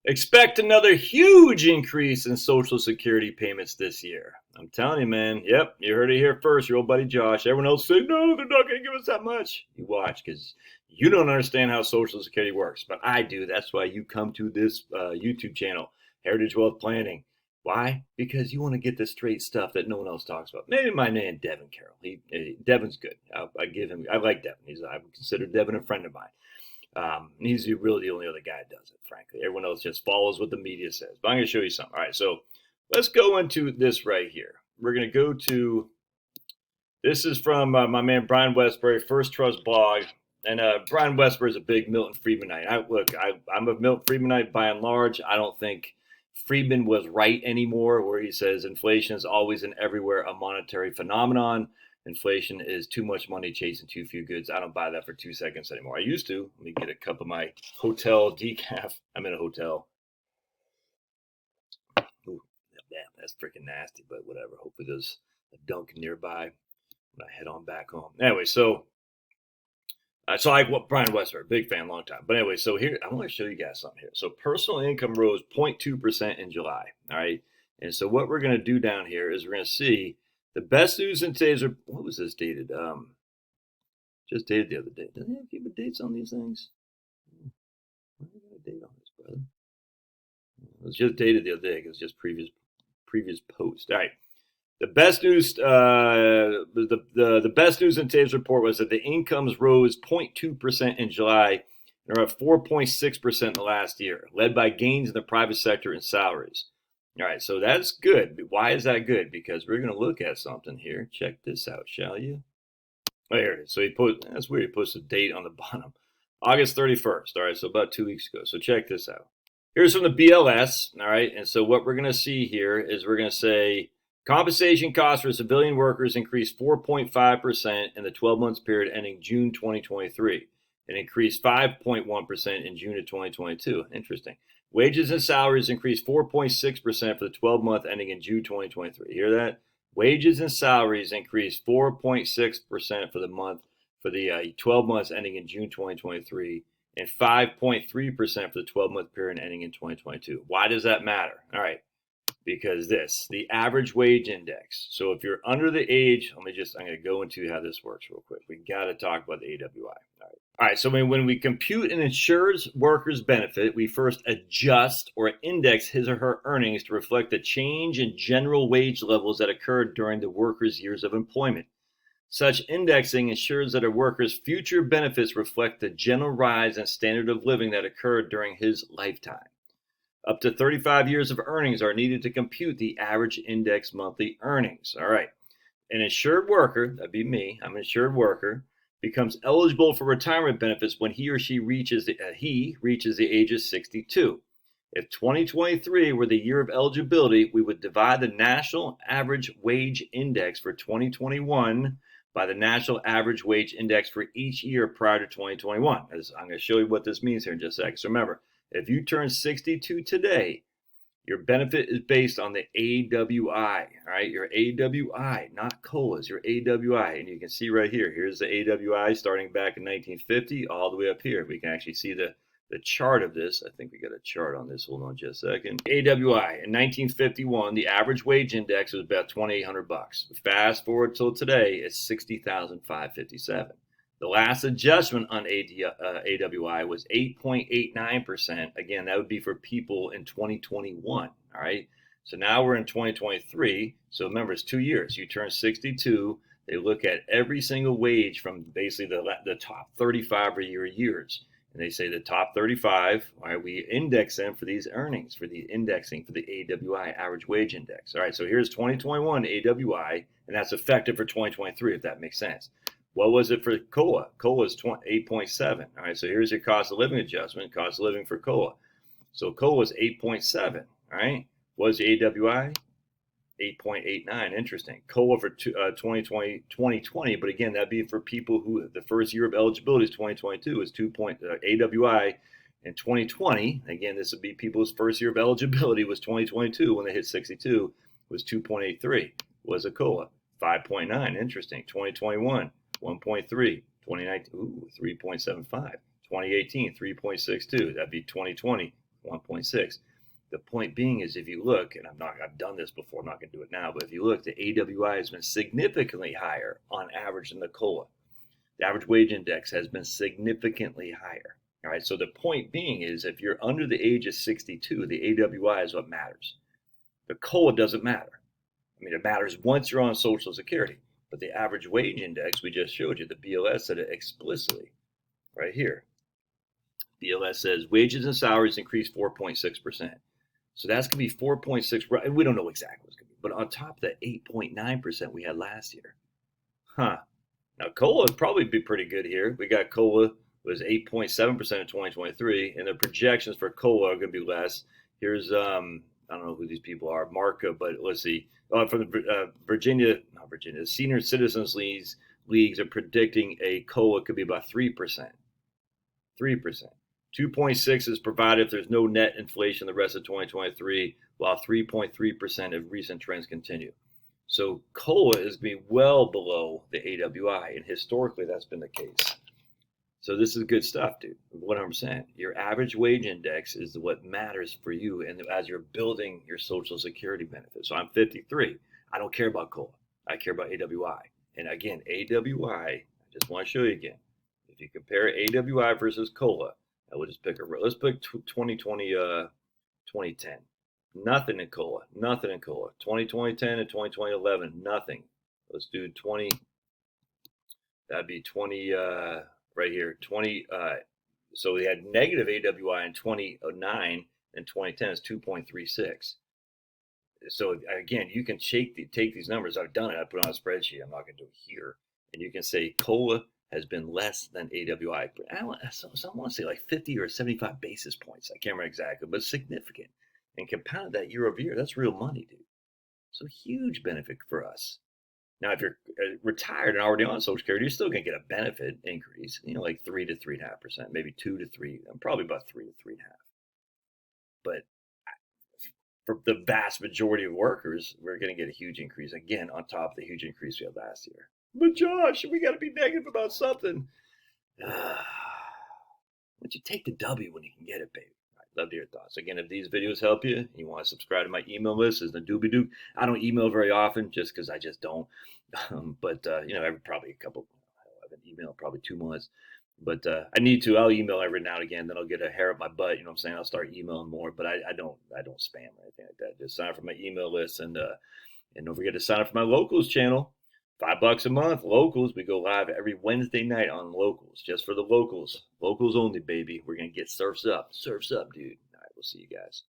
Expect another huge increase in Social Security payments this year. I'm telling you, man. Yep, you heard it here first. Your old buddy Josh. Everyone else say, no, they're not going to give us that much. You watch, because you don't understand how Social Security works, but I do. That's why you come to this YouTube channel, Heritage Wealth Planning. Why? Because you want to get the straight stuff that no one else talks about. Maybe my man Devin Carroll. Devin's good. I give him. I like Devin. I would consider Devin a friend of mine. He's really the only other guy that does it, frankly. Everyone else just follows what the media says. But I'm going to show you something. All right, so let's go into this right here. We're going to go to, this is from my man Brian Westbury, First Trust blog. And Brian Westbury is a big Milton Friedmanite. I'm a Milton Friedmanite by and large. I don't think Friedman was right anymore, where he says inflation is always and everywhere a monetary phenomenon. Inflation is too much money chasing too few goods. I don't buy that for 2 seconds anymore. I used to. Let me get a cup of my hotel decaf. I'm in a hotel. Ooh, damn, that's freaking nasty, but whatever. Hopefully there's a Dunkin' nearby when I head on back home. Anyway, so I like Brian Westbury, big fan, long time. But anyway, so here, I want to show you guys something here. So personal income rose 0.2% in July, all right? And so what we're going to do down here is we're going to see the best news in today's, what was this dated? Just dated the other day. Doesn't it keep the dates on these things? Why do I got a date on this, brother? It was just dated the other day because it's just previous post. All right. The best news, the best news in today's report was that the incomes rose 0.2% in July and are up 4.6% in the last year, led by gains in the private sector and salaries. All right, so that's good. Why is that good? Because we're going to look at something here. Check this out, shall you? Oh, here it is. So that's weird. He puts a date on the bottom. August 31st. All right, so about 2 weeks ago. So check this out. Here's from the BLS. All right, and so what we're going to see here is we're going to say compensation costs for civilian workers increased 4.5% in the 12 months period ending June 2023. It increased 5.1% in June of 2022. Interesting. Wages and salaries increased 4.6% for the 12-month ending in June 2023. Hear that? Wages and salaries increased 4.6% for the 12 months ending in June 2023 and 5.3% for the 12-month period ending in 2022. Why does that matter? All right, because the average wage index. So if you're under the age, I'm going to go into how this works real quick. We got to talk about the AWI. All right, so when we compute an insured worker's benefit, we first adjust or index his or her earnings to reflect the change in general wage levels that occurred during the worker's years of employment. Such indexing ensures that a worker's future benefits reflect the general rise in standard of living that occurred during his lifetime. Up to 35 years of earnings are needed to compute the average index monthly earnings. All right. An insured worker, that'd be me, I'm an insured worker, becomes eligible for retirement benefits when he or she reaches the age of 62. If 2023 were the year of eligibility, we would divide the national average wage index for 2021 by the national average wage index for each year prior to 2021. As I'm going to show you what this means here in just a second. So remember, if you turn 62 today, your benefit is based on the AWI, all right? Your AWI, not COLAs, your AWI. And you can see right here, here's the AWI starting back in 1950 all the way up here. We can actually see the chart of this. I think we got a chart on this. Hold on just a second. AWI, in 1951, the average wage index was about $2,800. Fast forward till today, it's $60,557. The last adjustment on AWI was 8.89%. Again, that would be for people in 2021. All right. So now we're in 2023. So remember, it's 2 years. You turn 62. They look at every single wage from basically the top 35 years. And they say the top 35, all right, we index them for these earnings, for the indexing for the AWI, average wage index. All right. So here's 2021 AWI, and that's effective for 2023, if that makes sense. What was it for COLA? COLA is 8.7. All right, so here's your cost of living adjustment, cost of living for COLA. So COLA is 8.7. All right, what was the AWI? 8.89. Interesting. COLA for 2020, but again, that'd be for people who the first year of eligibility is 2022 is AWI in 2020. Again, this would be people's first year of eligibility was 2022 when they hit 62 was 2.83. Was a COLA 5.9. Interesting. 2021. 1.3, 2019, 3.75, 2018, 3.62. That'd be 2020, 1.6. The point being is, if you look, and I've done this before, I'm not going to do it now, but if you look, the AWI has been significantly higher on average than the COLA. The average wage index has been significantly higher. All right. So the point being is, if you're under the age of 62, the AWI is what matters. The COLA doesn't matter. I mean, it matters once you're on Social Security. But the average wage index, we just showed you, the BLS said it explicitly right here. BLS says wages and salaries increased 4.6%. So that's going to be 4.6. We don't know exactly what's going to be, but on top of the 8.9% we had last year. Now, COLA would probably be pretty good here. We got COLA was 8.7% in 2023, and the projections for COLA are going to be less. Here's, I don't know who these people are, Marca, but let's see. From the the Senior Citizens Leagues are predicting a COLA could be about 3%. 3%. 2.6 is provided if there's no net inflation the rest of 2023, while 3.3% if recent trends continue. So COLA is going to be well below the AWI, and historically that's been the case. So this is good stuff, dude. 100%. Your average wage index is what matters for you, and as you're building your Social Security benefits. So I'm 53. I don't care about COLA. I care about AWI. And again, AWI, I just want to show you again. If you compare AWI versus COLA, I will just pick let's pick 2020, 2010. Nothing in COLA. Nothing in COLA. 2010 and 2011, nothing. Let's do 20. That'd be 20. Right here, 20. So we had negative AWI in 2009, and 2010 is 2.36. So again, you can take these numbers. I've done it. I put it on a spreadsheet. I'm not going to do it here. And you can say COLA has been less than AWI. I want to say like 50 or 75 basis points. I can't remember exactly, but significant. And compound that year over year, that's real money, dude. So huge benefit for us. Now, if you're retired and already on Social Security, you're still going to get a benefit increase, like 3 to 3.5%, maybe 2 to 3, probably about 3 to 3.5. But for the vast majority of workers, we're going to get a huge increase again on top of the huge increase we had last year. But Josh, we got to be negative about something. But you take the W when you can get it, baby. Love to hear your thoughts. Again, if these videos help you and you want to subscribe to my email list, is the doobie doo. I don't email very often just because I just don't. But every probably a couple. I haven't emailed probably 2 months. But I need to. I'll email every now and again. Then I'll get a hair up my butt. You know what I'm saying? I'll start emailing more. But I don't spam or anything like that. Just sign up for my email list and don't forget to sign up for my Locals channel. $5 a month. Locals. We go live every Wednesday night on Locals, just for the locals. Locals only, baby. We're gonna get surfs up. Surfs up, dude. All right, we'll see you guys.